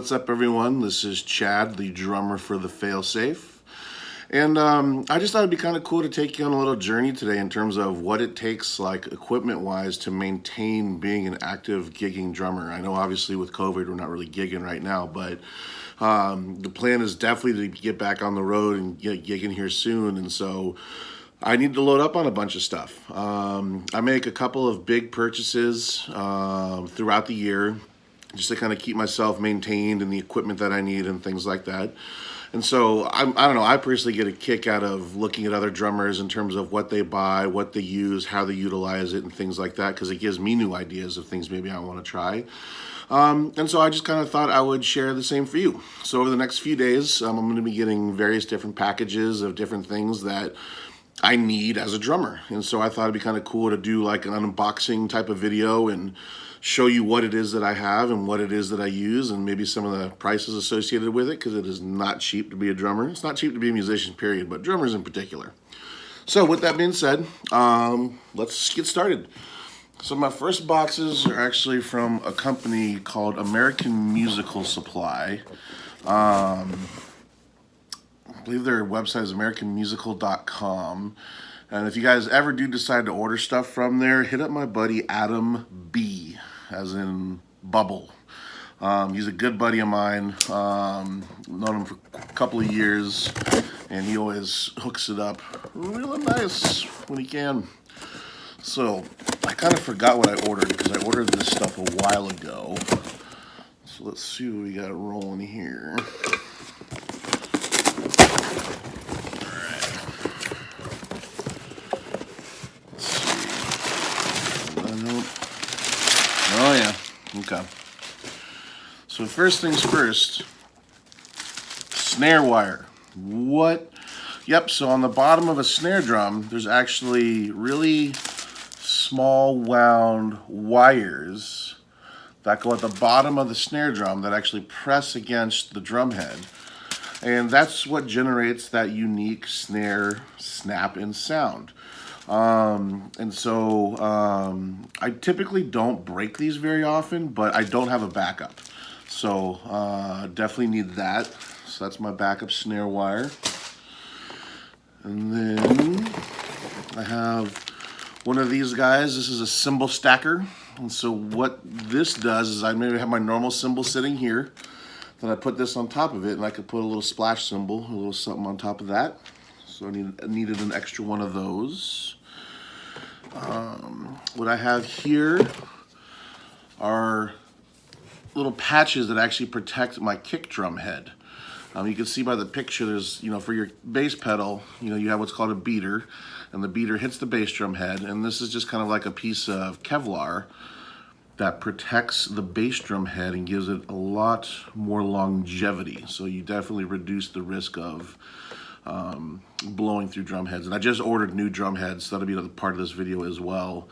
what's up everyone? This is Chad, the drummer for the Failsafe. And I just thought it'd be kind of cool to take you on a little journey today in terms of what it takes, like equipment-wise, to maintain being an active gigging drummer. I know obviously with COVID we're not really gigging right now, but the plan is definitely to get back on the road and get gigging here soon. And so I need to load up on a bunch of stuff. I make a couple of big purchases throughout the year, just to kind of keep myself maintained and the equipment that I need and things like that. And so I don't know, I personally get a kick out of looking at other drummers in terms of what they buy, what they use, how they utilize it and things like that, because it gives me new ideas of things maybe I want to try. And so I just kind of thought I would share the same for you. So over the next few days, I'm going to be getting various different packages of different things that I need as a drummer. And so I thought it'd be kind of cool to do like an unboxing type of video and show you what it is that I have and what it is that I use and maybe some of the prices associated with it, because it is not cheap to be a drummer. It's not cheap to be a musician, period, but drummers in particular. So with that being said, let's get started. So my first boxes are actually from a company called American Musical Supply. I believe their website is americanmusical.com. And if you guys ever do decide to order stuff from there, hit up my buddy Adam B, as in Bubble. He's a good buddy of mine. Known him for a couple of years, and he always hooks it up really nice when he can. So I kind of forgot what I ordered because I ordered this stuff a while ago. So let's see what we got rolling here. Oh yeah, okay. So first things first, snare wire. What? Yep, so on the bottom of a snare drum, there's actually really small wound wires that go at the bottom of the snare drum that actually press against the drum head. And that's what generates that unique snare snap and sound. And so I typically don't break these very often, but I don't have a backup. So definitely need that. So that's my backup snare wire. And then I have one of these guys. This is a cymbal stacker. And so what this does is I maybe have my normal cymbal sitting here. Then I put this on top of it, and I could put a little splash cymbal, a little something on top of that. So I needed an extra one of those. What I have here are little patches that actually protect my kick drum head. You can see by the picture, there's, for your bass pedal, you have what's called a beater, and the beater hits the bass drum head, and this is just kind of like a piece of Kevlar that protects the bass drum head and gives it a lot more longevity. So you definitely reduce the risk of blowing through drum heads. And I just ordered new drum heads, so that'll be another part of this video as well.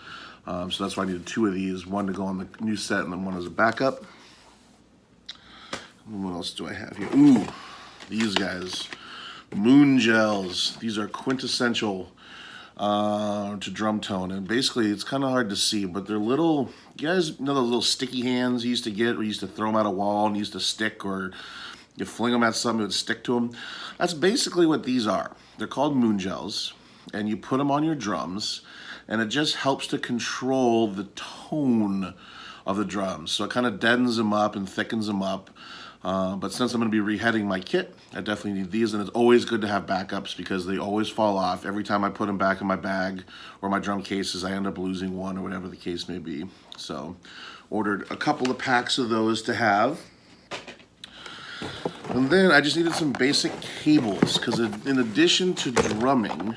So that's why I needed two of these, one to go on the new set and then one as a backup. And what else do I have here? Ooh, these guys, Moon Gels. These are quintessential to drum tone, and basically it's kind of hard to see, but they're little, you guys know those little sticky hands you used to get where you used to throw them at a wall and used to stick, or you fling them at something, it would stick to them? That's basically what these are. They're called Moon Gels, and you put them on your drums, and it just helps to control the tone of the drums. So it kind of deadens them up and thickens them up. But since I'm going to be reheading my kit, I definitely need these, and it's always good to have backups because they always fall off. Every time I put them back in my bag or my drum cases, I end up losing one or whatever the case may be. So ordered a couple of packs of those to have. And then I just needed some basic cables because in addition to drumming,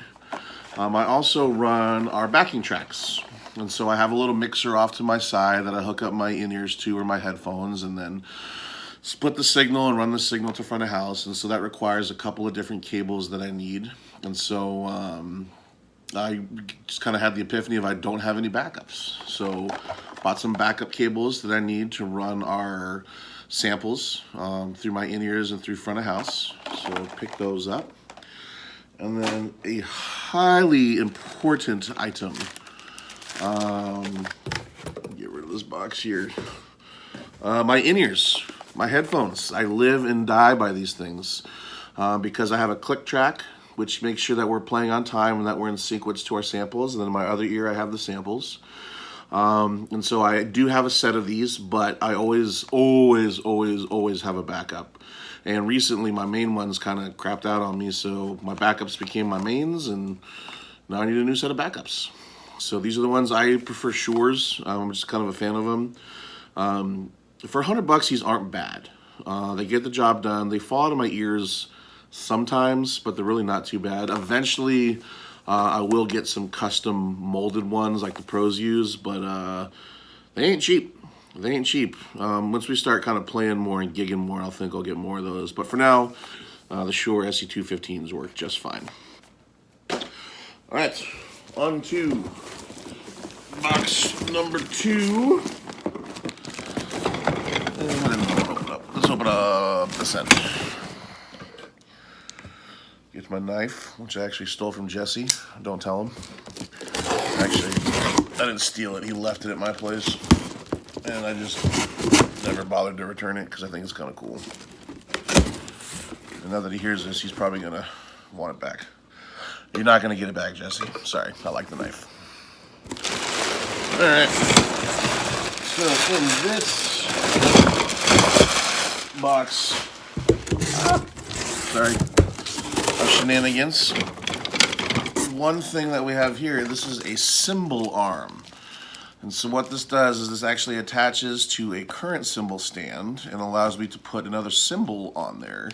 I also run our backing tracks. And so I have a little mixer off to my side that I hook up my in-ears to or my headphones, and then split the signal and run the signal to front of house. And so that requires a couple of different cables that I need. And so I just kind of had the epiphany of I don't have any backups. So bought some backup cables that I need to run our samples through my in-ears and through front of house. So pick those up. And then a highly important item. Get rid of this box here. My in-ears. my headphones. I live and die by these things because I have a click track, which makes sure that we're playing on time and that we're in sequence to our samples. And then in my other ear, I have the samples. And so I do have a set of these, but I always have a backup. And recently my main ones kind of crapped out on me, so my backups became my mains, and now I need a new set of backups. So these are the ones I prefer. Shures. I'm just kind of a fan of them. For $100, these aren't bad. They get the job done. They fall out of my ears sometimes, but they're really not too bad. Eventually, I will get some custom molded ones like the pros use, but they ain't cheap. They ain't cheap. Once we start kind of playing more and gigging more, I think I'll get more of those. But for now, the Shure SE215s work just fine. All right, on to box number 2. Let's open up this end. Get my knife, which I actually stole from Jesse. Don't tell him. Actually, I didn't steal it. He left it at my place. And I just never bothered to return it because I think it's kind of cool. And now that he hears this, he's probably going to want it back. You're not going to get it back, Jesse. Sorry, I like the knife. Alright. So in this box, of shenanigans, one thing that we have here, this is a cymbal arm. And so what this does is this actually attaches to a current cymbal stand and allows me to put another cymbal on there,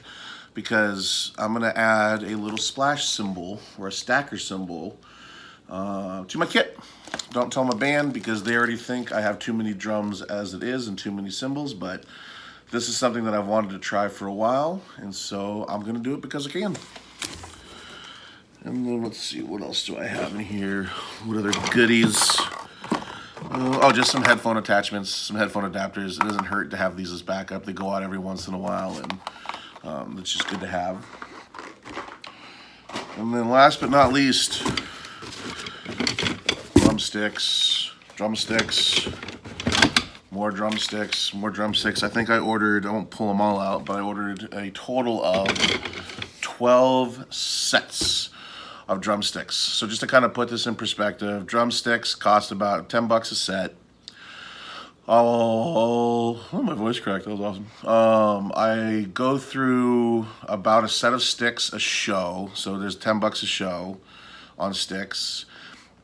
because I'm going to add a little splash cymbal or a stacker cymbal to my kit. Don't tell my band because they already think I have too many drums as it is and too many cymbals, but this is something that I've wanted to try for a while, and so I'm going to do it because I can. And then let's see, what else do I have in here? What other goodies? Oh, just some headphone attachments, some headphone adapters. It doesn't hurt to have these as backup. They go out every once in a while, and it's just good to have. And then last but not least, drumsticks, more drumsticks. I think I ordered, I won't pull them all out, but I ordered a total of 12 sets of drumsticks. So just to kind of put this in perspective, drumsticks cost about $10 a set. Oh, my voice cracked. That was awesome. I go through about a set of sticks a show, so there's $10 a show on sticks.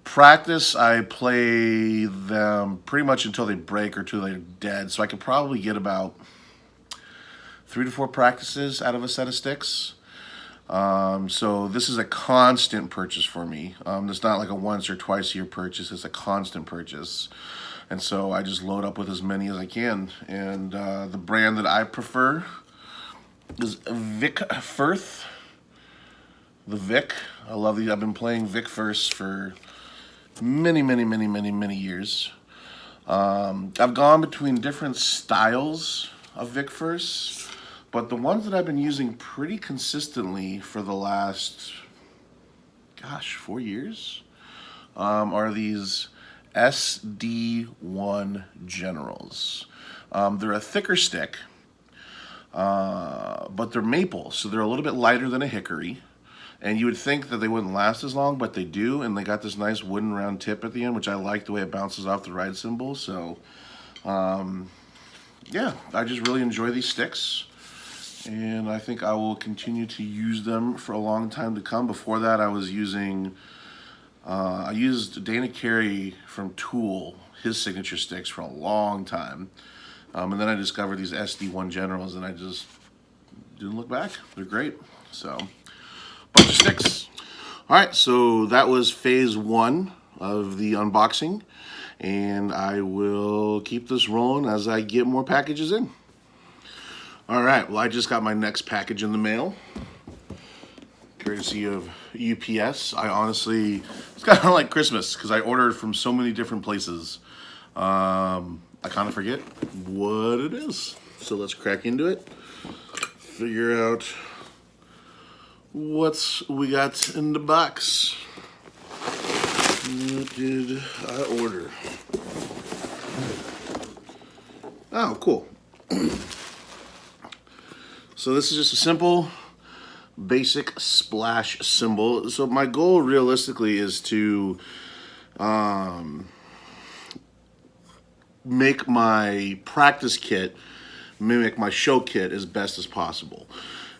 Practice, I play them pretty much until they break or until they're dead, so I could probably get about 3 to 4 practices out of a set of sticks. So this is a constant purchase for me. It's not like a once or twice a year purchase. It's a constant purchase. And so I just load up with as many as I can. And the brand that I prefer is Vic Firth. The Vic. I love these. I've been playing Vic Firth for many years. I've gone between different styles of Vic Firth. But the ones that I've been using pretty consistently for the last, 4 years, are these SD1 Generals. They're a thicker stick, but they're maple, so they're a little bit lighter than a hickory. And you would think that they wouldn't last as long, but they do, and they got this nice wooden round tip at the end, which I like the way it bounces off the ride cymbal. So, yeah, I just really enjoy these sticks. And I think I will continue to use them for a long time to come. Before that, I was using, I used Dana Carey from Tool, his signature sticks, for a long time. And then I discovered these SD1 Generals, and I just didn't look back. They're great. So, bunch of sticks. All right, so that was phase 1 of the unboxing. And I will keep this rolling as I get more packages in. All right, well, I just got my next package in the mail, courtesy of UPS. I honestly, it's kind of like Christmas because I ordered from so many different places. I kind of forget what it is. So let's crack into it, figure out what we got in the box. What did I order? Oh, cool. So this is just a simple, basic splash cymbal. So my goal realistically is to make my practice kit mimic my show kit as best as possible.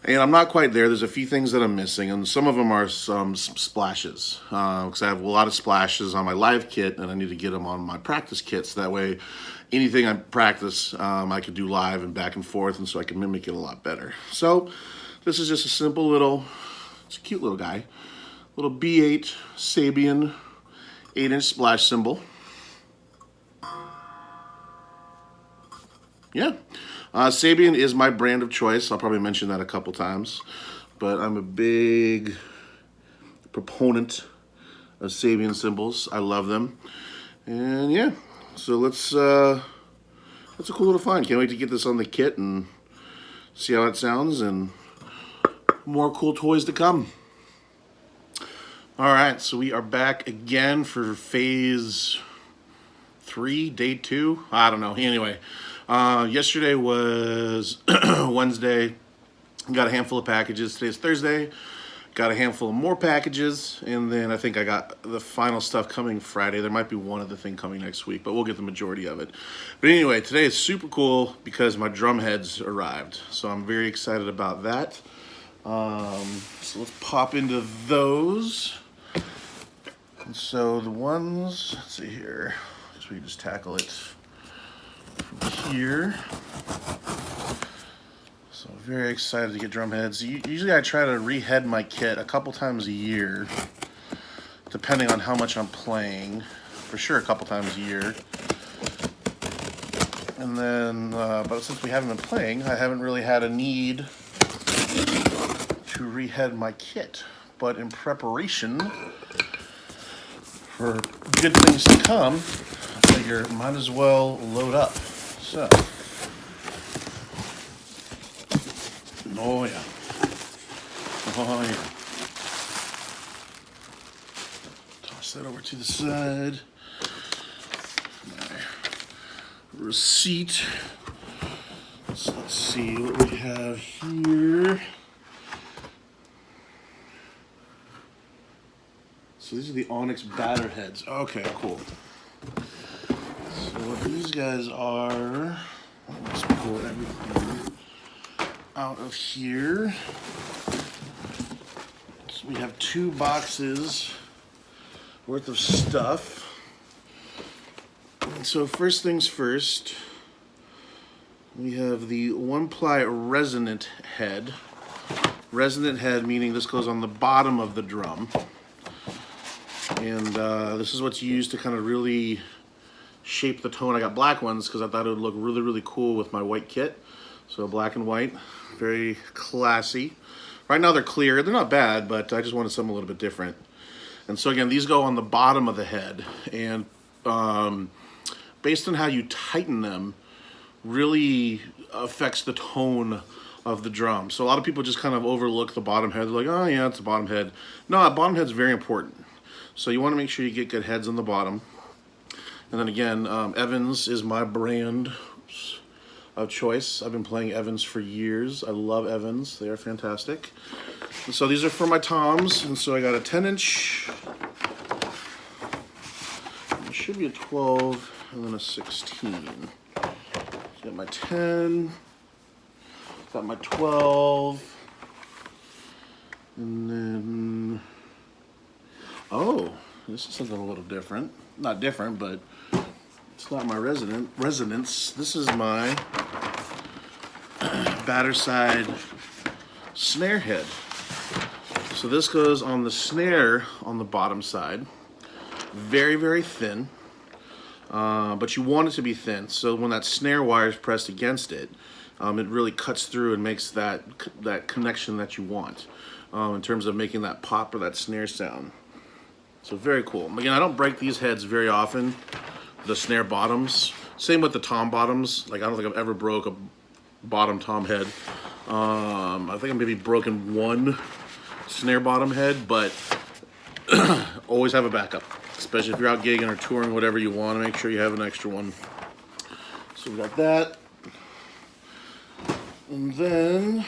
And I'm not quite there. There's a few things that I'm missing, and some of them are some splashes. Because I have a lot of splashes on my live kit, and I need to get them on my practice kit, so that way anything I practice, I can do live and back and forth, and so I can mimic it a lot better. So this is just a simple little, it's a cute little guy, little B8 Sabian 8-inch splash cymbal. Yeah. Sabian is my brand of choice. I'll probably mention that a couple times, but I'm a big proponent of Sabian cymbals. I love them, and yeah. So that's a cool little find. Can't wait to get this on the kit and see how it sounds, and more cool toys to come. All right, so we are back again for phase 3, day 2. I don't know. Anyway. Yesterday was Wednesday. Got a handful of packages. Today's Thursday. Got a handful of more packages, and then I think I got the final stuff coming Friday. There might be one other thing coming next week, but we'll get the majority of it. But anyway, today is super cool because my drum heads arrived, so I'm very excited about that. So let's pop into those. And so the ones, let's see here. I guess we can just tackle it here. So very excited to get drum heads. Usually I try to rehead my kit a couple times a year, depending on how much I'm playing. For sure a couple times a year. And then, but since we haven't been playing, I haven't really had a need to rehead my kit. But in preparation for good things to come, I figure might as well load up. So, oh yeah, toss that over to the side. My receipt. So let's see what we have here. So these are the Onyx batter heads. Okay, cool. So what these guys are, let's pull everything out of here. So we have 2 boxes worth of stuff. And so first things first, we have the 1-ply resonant head. Resonant head meaning this goes on the bottom of the drum. And this is what's used to kind of really shape the tone. I got black ones because I thought it would look really, really cool with my white kit. So black and white, very classy. Right now they're clear. They're not bad, but I just wanted something a little bit different. And so again, these go on the bottom of the head. And based on how you tighten them, really affects the tone of the drum. So a lot of people just kind of overlook the bottom head. They're like, oh yeah, it's a bottom head. No, a bottom head's very important. So you want to make sure you get good heads on the bottom. And then again, Evans is my brand of choice. I've been playing Evans for years. I love Evans. They are fantastic. And so these are for my toms. And so I got a 10-inch. It should be a 12 and then a 16. Got my 10. Got my 12. And then... oh, this is something a little different. Not different, but it's not my resonance. This is my batter side snare head. So this goes on the snare on the bottom side. Very, very thin. But you want it to be thin. So when that snare wire is pressed against it, it really cuts through and makes that connection that you want in terms of making that pop or that snare sound. So very cool. Again, I don't break these heads very often, the snare bottoms. Same with the tom bottoms. Like I don't think I've ever broke a bottom tom head. I think I've maybe broken 1 snare bottom head, but always have a backup. Especially if you're out gigging or touring, whatever you want to make sure you have an extra one. So we got that. And then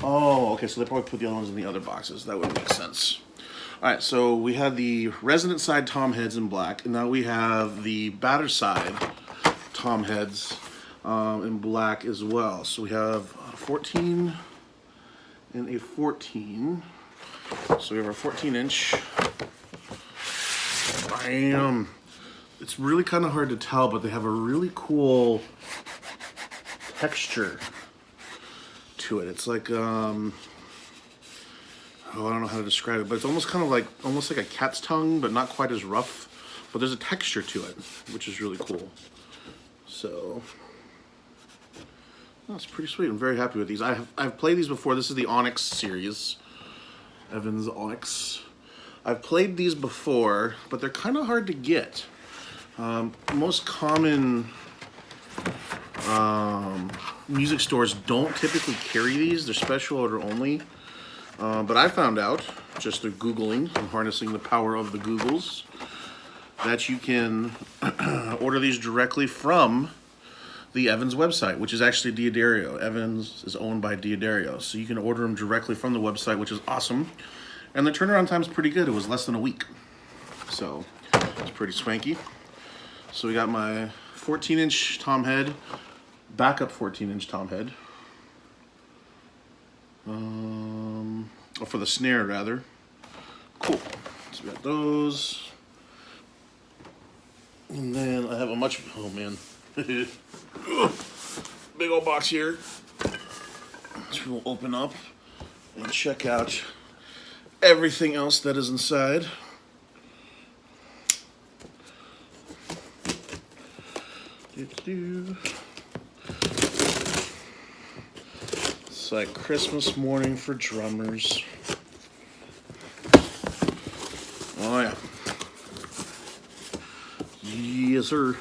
Oh, okay, so they probably put the other ones in the other boxes. That would make sense. All right, so we had the resonant side tom heads in black, and now we have the batter side tom heads in black as well. So we have a 14 and a 14. So we have our 14-inch. Bam! It's really kind of hard to tell, but they have a really cool texture to it. It's like oh, I don't know how to describe it, but it's almost kind of like a cat's tongue, but not quite as rough. But there's a texture to it, which is really cool. So that's pretty sweet. I'm very happy with these. I've played these before. This is the Onyx series, Evans Onyx. I've played these before, but they're kind of hard to get. Most common music stores don't typically carry these. They're special order only. But I found out, just through Googling and harnessing the power of the Googles, that you can order these directly from the Evans website, which is actually Diodario. Evans is owned by Diodario, so you can order them directly from the website, which is awesome. And the turnaround time is pretty good. It was less than a week. So it's pretty swanky. So we got my 14-inch tom head, backup 14-inch tom head. For the snare, rather. Cool. So we got those. And then I have a much, oh man. Big old box here. So we'll open up and check out everything else that is inside. It's like Christmas morning for drummers. Oh yeah. Yes, sir.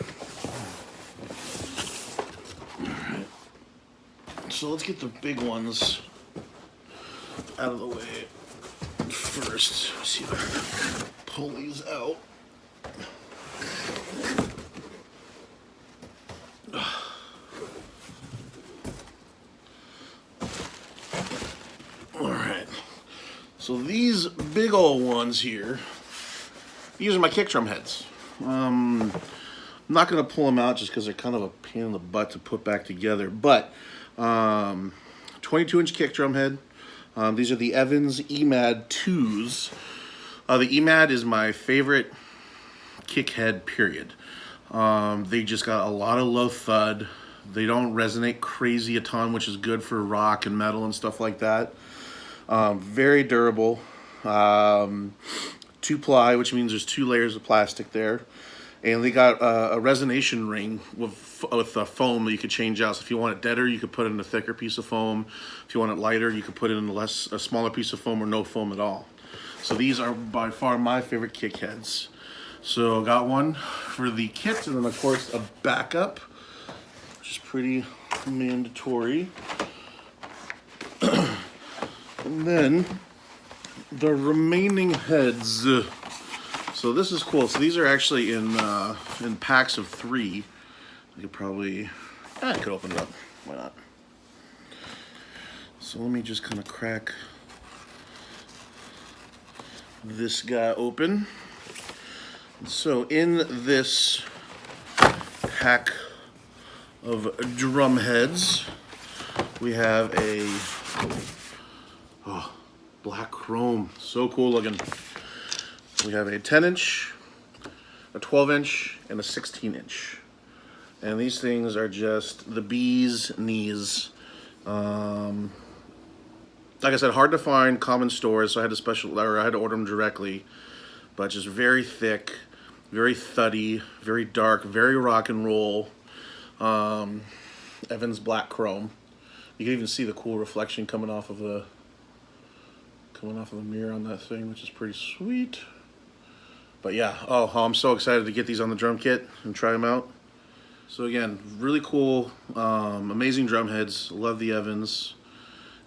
Alright. So let's get the big ones out of the way first. Let's see if I can pull these out. Alright. So these big old ones here, these are my kick drum heads. I'm not going to pull them out just because they're kind of a pain in the butt to put back together. But 22-inch kick drum head. These are the Evans EMAD 2s. The EMAD is my favorite kick head, period. They just got a lot of low thud. They don't resonate crazy a ton, which is good for rock and metal and stuff like that. Very durable. 2-ply, which means there's 2 layers of plastic there. And they got a resonation ring with foam that you could change out. So if you want it deader, you could put it in a thicker piece of foam. If you want it lighter, you could put it in a smaller piece of foam or no foam at all. So these are by far my favorite kick heads. So got one for the kit, and then of course a backup, which is pretty mandatory. And then the remaining heads. So this is cool. So these are actually in packs of 3. I could probably, I could open it up. Why not? So let me just kind of crack this guy open. So in this pack of drum heads, we have a black chrome. So cool looking. We have a 10-inch, a 12-inch, and a 16-inch. And these things are just the bee's knees. Like I said, hard to find, common stores, so I had to order them directly. But just very thick, very thuddy, very dark, very rock and roll. Evans black chrome. You can even see the cool reflection coming off of the mirror on that thing, which is pretty sweet. But yeah, I'm so excited to get these on the drum kit and try them out. So again, really cool, amazing drum heads. Love the Evans.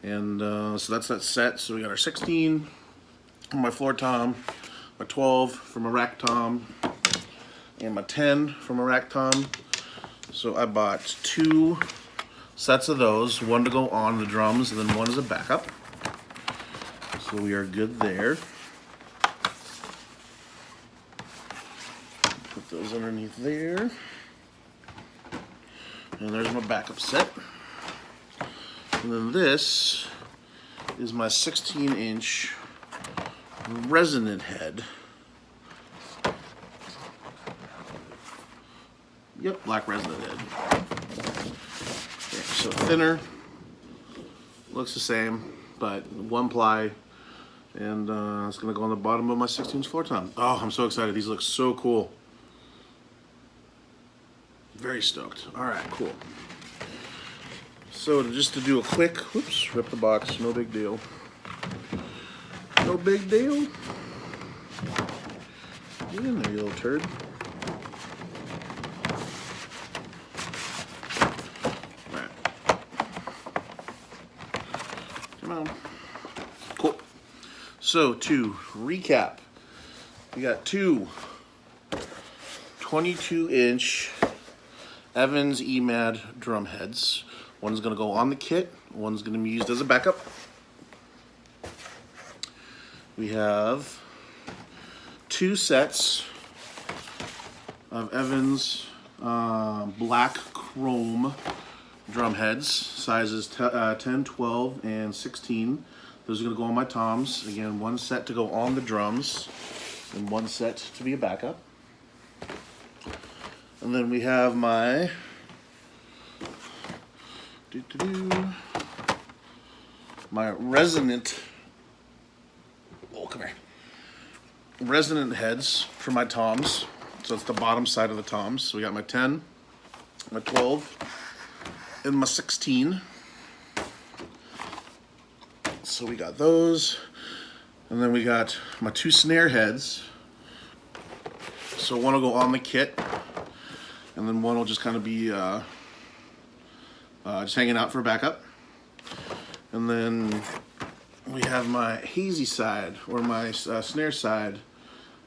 And so that's that set. So we got our 16 from my floor tom, my 12 from a rack tom, and my 10 from a rack tom. So I bought 2 sets of those, one to go on the drums and then one as a backup. So we are good there. Put those underneath there. And there's my backup set. And then this is my 16-inch resonant head. Yep, black resonant head. Okay, so thinner, looks the same, but 1 ply, and it's gonna go on the bottom of my 16-inch floor tom. Oh, I'm so excited. These look so cool. Very stoked. All right, cool. So just to do a quick, whoops, rip the box, no big deal. No big deal. Get in there, you little turd. All right. Come on. Cool. So to recap, we got two 22-inch Evans EMAD drum heads. One's gonna go on the kit, one's gonna be used as a backup. We have 2 sets of Evans black chrome drum heads, sizes 10, 12, and 16. Those are gonna go on my toms. Again, 1 set to go on the drums, and 1 set to be a backup. And then we have my my resonant, oh come here, resonant heads for my toms. So it's the bottom side of the toms. So we got my 10, my 12, and my 16. So we got those, and then we got my 2 snare heads. So one will go on the kit, and then one will just kind of be just hanging out for a backup. And then we have my hazy side, or my snare side,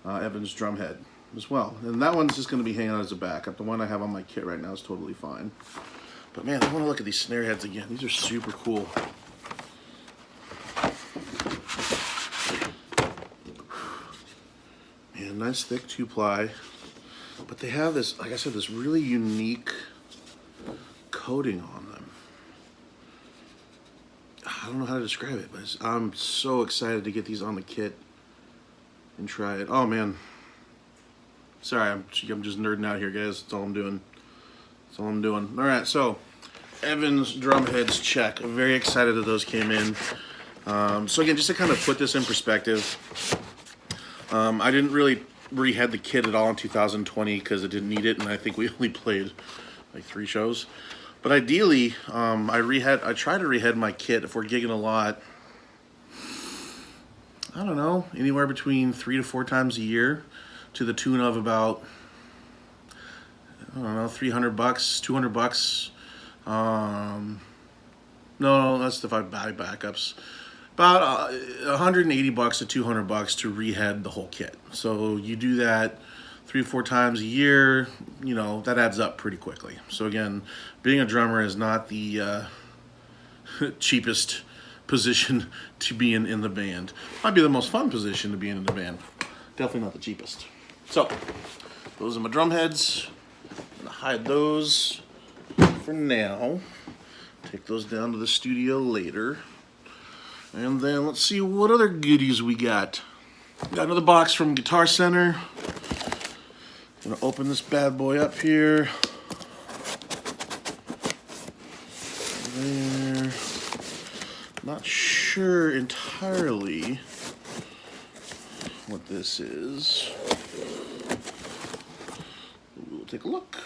Evans drum head as well. And that one's just going to be hanging out as a backup. The one I have on my kit right now is totally fine. But man, I want to look at these snare heads again. These are super cool. Man, nice thick 2-ply. But they have this, like I said, this really unique coating on them. I don't know how to describe it, but I'm so excited to get these on the kit and try it. Oh man, sorry, I'm just nerding out here, guys. That's all I'm doing. That's all I'm doing. All right, so Evans drum heads check. I'm very excited that those came in. So again, just to kind of put this in perspective, I didn't really rehead the kit at all in 2020 because it didn't need it, and I think we only played like 3 shows. But ideally, I try to rehead my kit if we're gigging a lot. I don't know, anywhere between 3 to 4 times a year, to the tune of about, I don't know, $300, $200. No, that's if I buy backups. About $180 to $200 to rehead the whole kit. So you do that 3 or 4 times a year, you know, that adds up pretty quickly. So again, being a drummer is not the cheapest position to be in the band. Might be the most fun position to be in the band. Definitely not the cheapest. So those are my drum heads. I'm gonna hide those for now. Take those down to the studio later. And then let's see what other goodies we got. Got another box from Guitar Center. Gonna open this bad boy up here. There. Not sure entirely what this is. We'll take a look.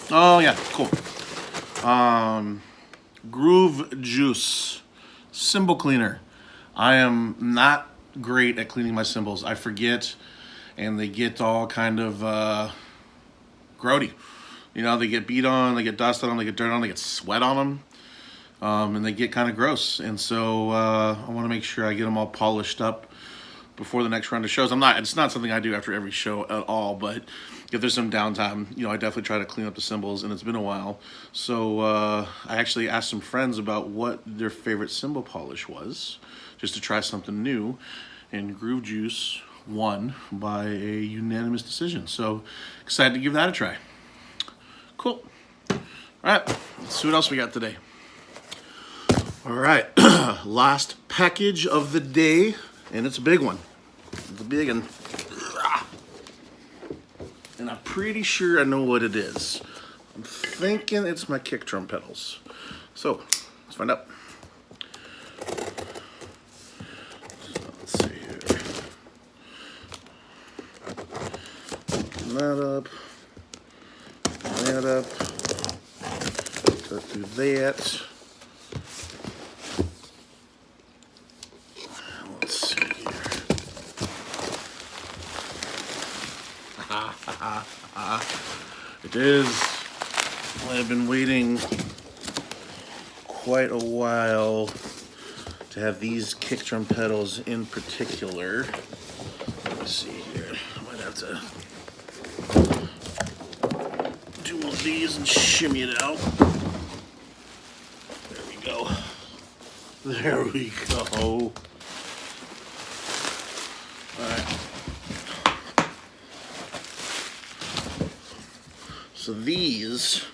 Oh yeah, cool. Groove Juice cymbal cleaner. I am not great at cleaning my cymbals. I forget, and they get all kind of grody. You know, they get beat on, they get dust on them, they get dirt on them, they get sweat on them, and they get kind of gross. And so I want to make sure I get them all polished up before the next round of shows. It's not something I do after every show at all, but if there's some downtime, I definitely try to clean up the cymbals, and it's been a while. So I actually asked some friends about what their favorite cymbal polish was, just to try something new, and Groove Juice won by a unanimous decision. So excited to give that a try. Cool. All right, let's see what else we got today. All right, last package of the day, and it's a big one. It's a big one. And I'm pretty sure I know what it is. I'm thinking it's my kick drum pedals. So, let's find out. So, let's see here. Open that up. That up. Go through that. Let's see here. It is. I've been waiting quite a while to have these kick drum pedals in particular. Let's see here. I might have to do one of these and shimmy it out. There we go. There we go. Alright. So these,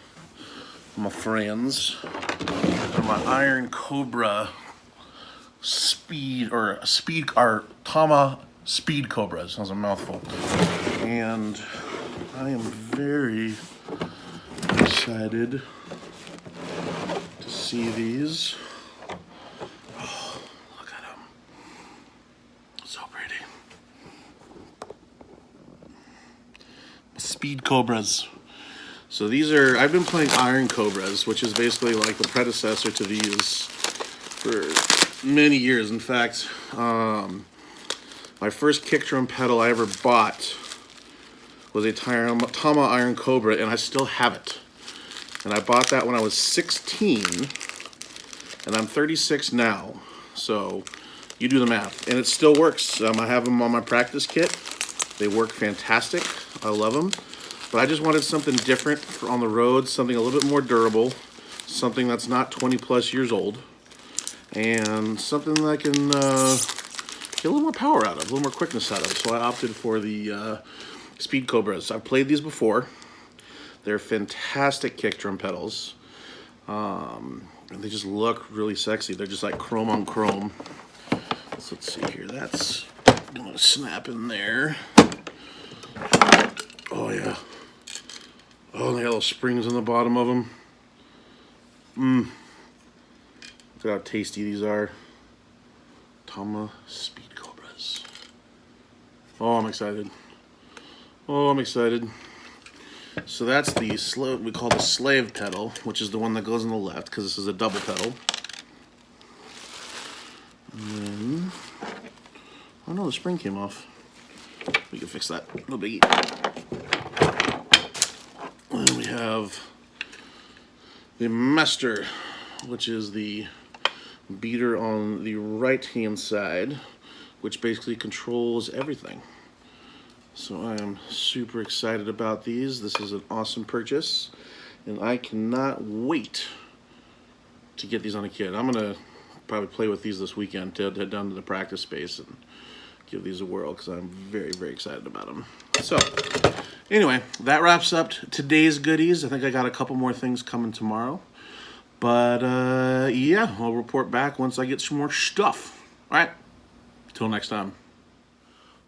my friends, are my Iron Cobra Tama Speed Cobras. Sounds a mouthful. And I am very excited to see these. Oh, look at them. So pretty. Speed Cobras. So these are, I've been playing Iron Cobras, which is basically like the predecessor to these for many years. In fact, my first kick drum pedal I ever bought was a Tama Iron Cobra, and I still have it. And I bought that when I was 16, and I'm 36 now. So you do the math, and it still works. I have them on my practice kit. They work fantastic. I love them. But I just wanted something different for on the road, something a little bit more durable, something that's not 20 plus years old, and something that I can get a little more power out of, a little more quickness out of. So I opted for the Speed Cobras. I've played these before. They're fantastic kick drum pedals. And they just look really sexy. They're just like chrome on chrome. So let's see here. That's going to snap in there. Oh, yeah. Oh, they got little springs on the bottom of them. Look at how tasty these are. Tama Speed Cobras. Oh, I'm excited. Oh, I'm excited. So that's the we call the slave pedal, which is the one that goes on the left, because this is a double pedal. And then, oh no, the spring came off. We can fix that. No biggie. And then we have the master, which is the beater on the right-hand side, which basically controls everything. So I am super excited about these. This is an awesome purchase, and I cannot wait to get these on a kit. I'm gonna probably play with these this weekend to head down to the practice space and give these a whirl, because I'm very, very excited about them. So anyway, that wraps up today's goodies. I think I got a couple more things coming tomorrow, but yeah, I'll report back once I get some more stuff. All right, till next time.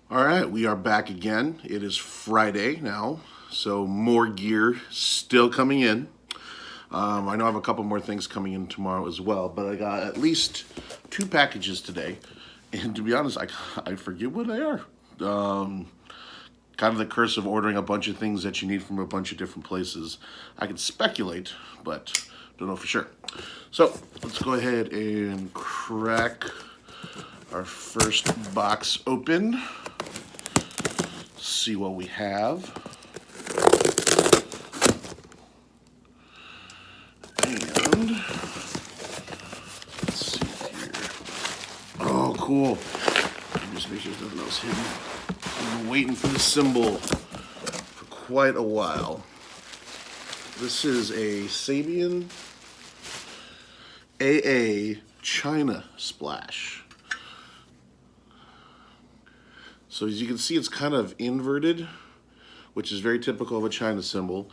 All right, we are back again. It is Friday now, so more gear still coming in. I know I have a couple more things coming in tomorrow as well, but I got at least 2 packages today. And to be honest, I forget what they are. Kind of the curse of ordering a bunch of things that you need from a bunch of different places. I can speculate, but don't know for sure. So let's go ahead and crack our first box open. See what we have. And let's see here. Oh, cool. Just Just make sure there's nothing else hidden. I've been waiting for the cymbal for quite a while. This is a Sabian AA China Splash. So as you can see, it's kind of inverted, which is very typical of a China cymbal.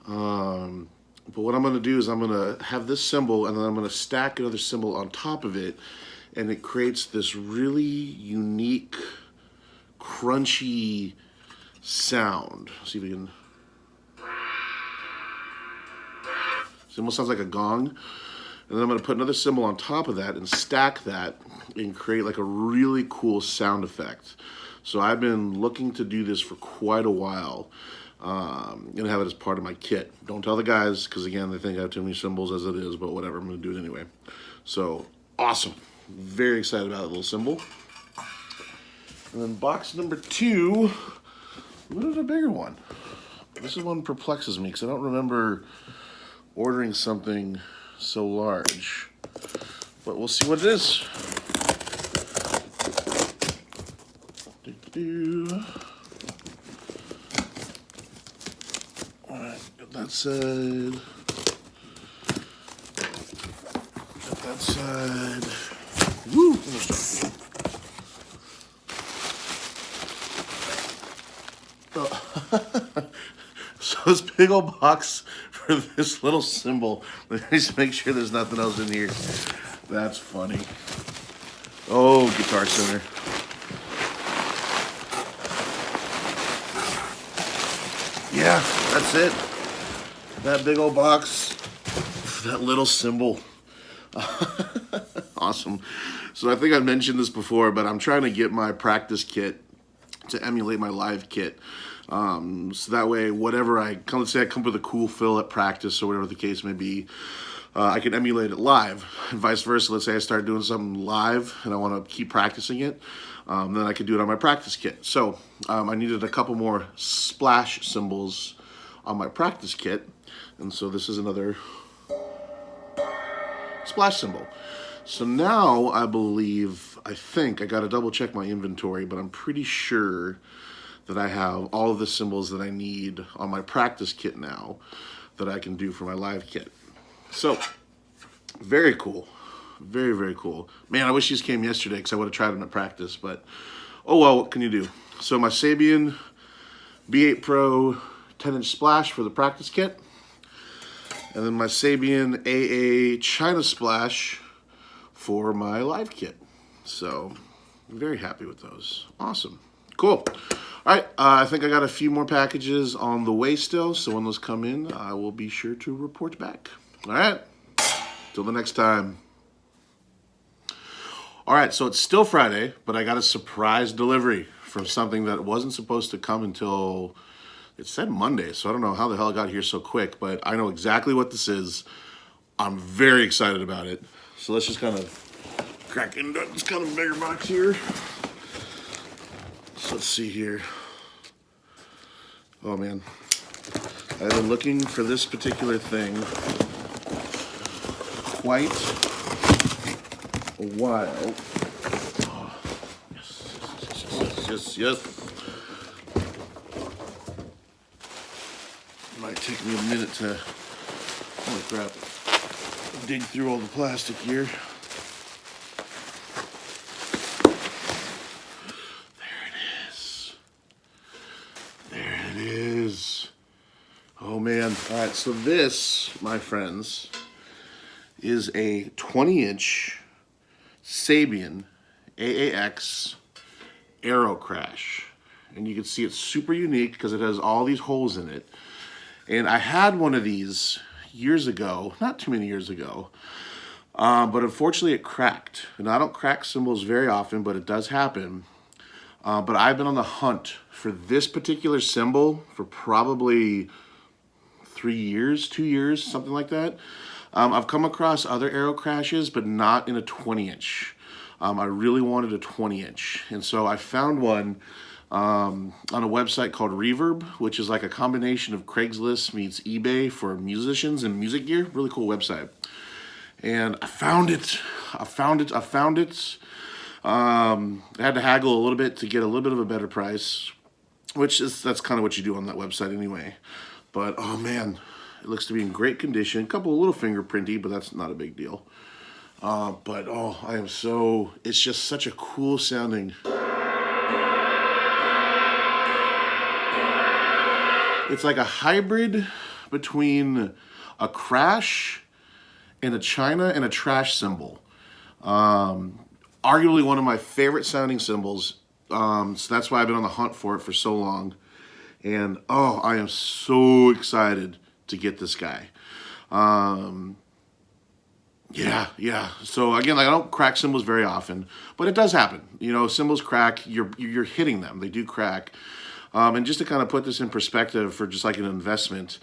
But what I'm going to do is I'm going to have this cymbal, and then I'm going to stack another cymbal on top of it, and it creates this really unique, crunchy sound. Let's see if we can. It almost sounds like a gong. And then I'm going to put another cymbal on top of that and stack that and create like a really cool sound effect. So I've been looking to do this for quite a while. And have it as part of my kit. Don't tell the guys, because again, they think I have too many cymbals as it is, but whatever, I'm going to do it anyway. So, awesome. Very excited about that little cymbal. And then box number 2, what is a bigger one? This is one that perplexes me, because I don't remember ordering something so large. But we'll see what it is. That side. Got that side. Woo! Oh. So this big old box for this little cymbal. Let me just make sure there's nothing else in here. That's funny. Oh, Guitar Center. Yeah, that's it. That big old box, that little cymbal. Awesome. So I think I mentioned this before, but I'm trying to get my practice kit to emulate my live kit. So that way, whatever let's say I come up with a cool fill at practice or whatever the case may be, I can emulate it live. And vice versa, let's say I start doing something live and I want to keep practicing it, then I could do it on my practice kit. So I needed a couple more splash cymbals on my practice kit. And so this is another splash cymbal. So now I think, I got to double check my inventory, but I'm pretty sure that I have all of the cymbals that I need on my practice kit now that I can do for my live kit. So, very cool. Very, very cool. Man, I wish these came yesterday because I would have tried them at practice, but oh well, what can you do? So my Sabian B8 Pro 10-inch splash for the practice kit. And then my Sabian AA China Splash for my live kit. So, I'm very happy with those. Awesome. Cool. All right, I think I got a few more packages on the way still, so when those come in, I will be sure to report back. All right, till the next time. All right, so it's still Friday, but I got a surprise delivery from something that wasn't supposed to come until... It said Monday, so I don't know how the hell it got here so quick, but I know exactly what this is. I'm very excited about it. So let's just kind of crack into this kind of bigger box here. So let's see here. Oh man, I've been looking for this particular thing quite a while. Oh, yes. Might take me a minute to, holy crap, dig through all the plastic here. There it is. Oh man. All right, so this, my friends, is a 20-inch Sabian AAX Aero Crash. And you can see it's super unique because it has all these holes in it. And I had one of these years ago, not too many years ago, but unfortunately it cracked. And I don't crack cymbals very often, but it does happen. But I've been on the hunt for this particular cymbal for probably 2 years, something like that. I've come across other Aero Crashes, but not in a 20-inch. I really wanted a 20-inch. And so I found one on a website called Reverb, which is like a combination of Craigslist meets eBay for musicians and music gear. Really cool website. And I found it. I had to haggle a little bit to get a little bit of a better price, that's kind of what you do on that website anyway. But oh man, it looks to be in great condition. A couple of little fingerprinty, but that's not a big deal. But oh, it's just such a cool sounding. It's like a hybrid between a crash and a china and a trash cymbal. Arguably one of my favorite sounding cymbals. So that's why I've been on the hunt for it for so long. And oh, I am so excited to get this guy. Yeah. So again, like, I don't crack cymbals very often, but it does happen. You know, cymbals crack. You're hitting them. They do crack. And just to kind of put this in perspective for just like an investment,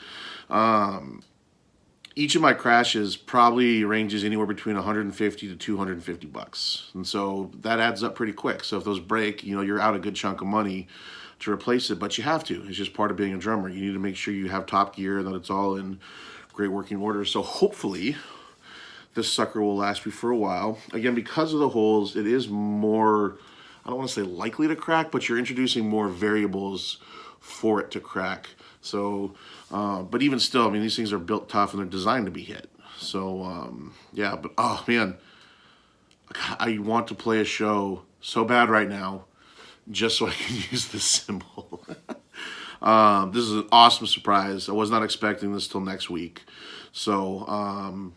each of my crashes probably ranges anywhere between 150 to 250 bucks. And so that adds up pretty quick. So if those break, you know, you're out a good chunk of money to replace it, but you have to. It's just part of being a drummer. You need to make sure you have top gear and that it's all in great working order. So hopefully this sucker will last me for a while. Again, because of the holes, it is more, I don't want to say likely to crack, but you're introducing more variables for it to crack. So, but even still, I mean, these things are built tough and they're designed to be hit. So, yeah, but oh man, I want to play a show so bad right now just so I can use this cymbal. This is an awesome surprise. I was not expecting this till next week. So,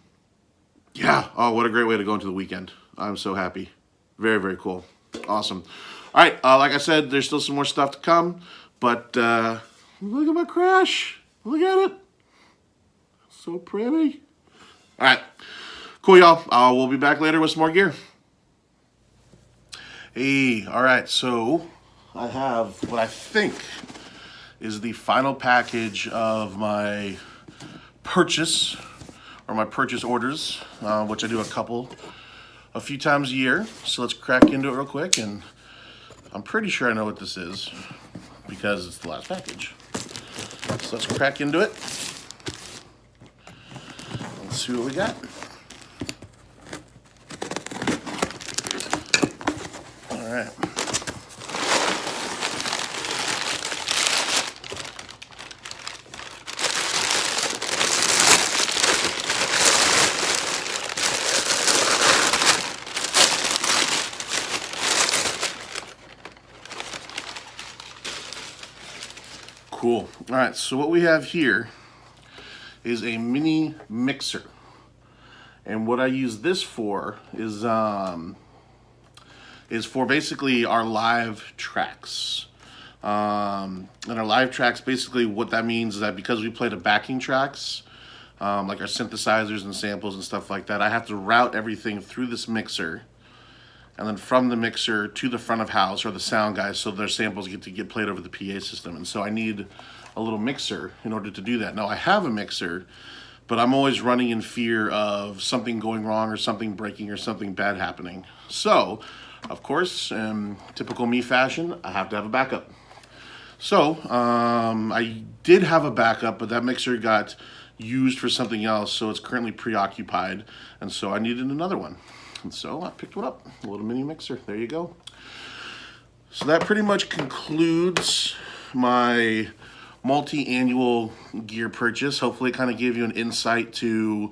yeah, oh, what a great way to go into the weekend. I'm so happy. Very, very cool. Awesome. All right, like I said, there's still some more stuff to come, but look at my crash. Look at it. So pretty. All right, cool, y'all. We'll be back later with some more gear. Hey, all right, so I have what I think is the final package of my purchase, or my purchase orders, which I do a few times a year. So let's crack into it real quick, and I'm pretty sure I know what this is because it's the last package. So let's crack into it. Let's see what we got. All right. Cool. All right, so what we have here is a mini mixer. And what I use this for is for basically our live tracks. And our live tracks, basically what that means is that because we play the backing tracks, like our synthesizers and samples and stuff like that, I have to route everything through this mixer, and then from the mixer to the front of house or the sound guys, so their samples get played over the PA system. And so I need a little mixer in order to do that. Now I have a mixer, but I'm always running in fear of something going wrong or something breaking or something bad happening. So, of course, in typical me fashion, I have to have a backup. So, I did have a backup, but that mixer got used for something else, so it's currently preoccupied, and so I needed another one. And so I picked one up, a little mini mixer. There you go. So that pretty much concludes my multi-annual gear purchase. Hopefully it kind of gave you an insight to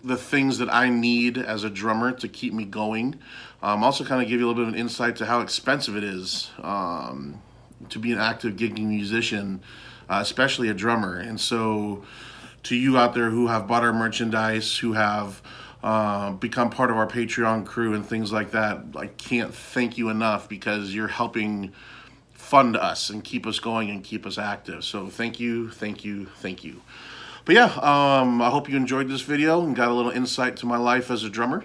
the things that I need as a drummer to keep me going. Also kind of give you a little bit of an insight to how expensive it is to be an active gigging musician, especially a drummer. And so to you out there who have bought our merchandise, who have become part of our Patreon crew and things like that, I can't thank you enough because you're helping fund us and keep us going and keep us active. So thank you. But yeah, I hope you enjoyed this video and got a little insight to my life as a drummer.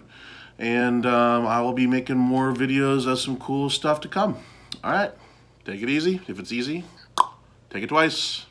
And I will be making more videos of some cool stuff to come. All right, take it easy. If it's easy, take it twice.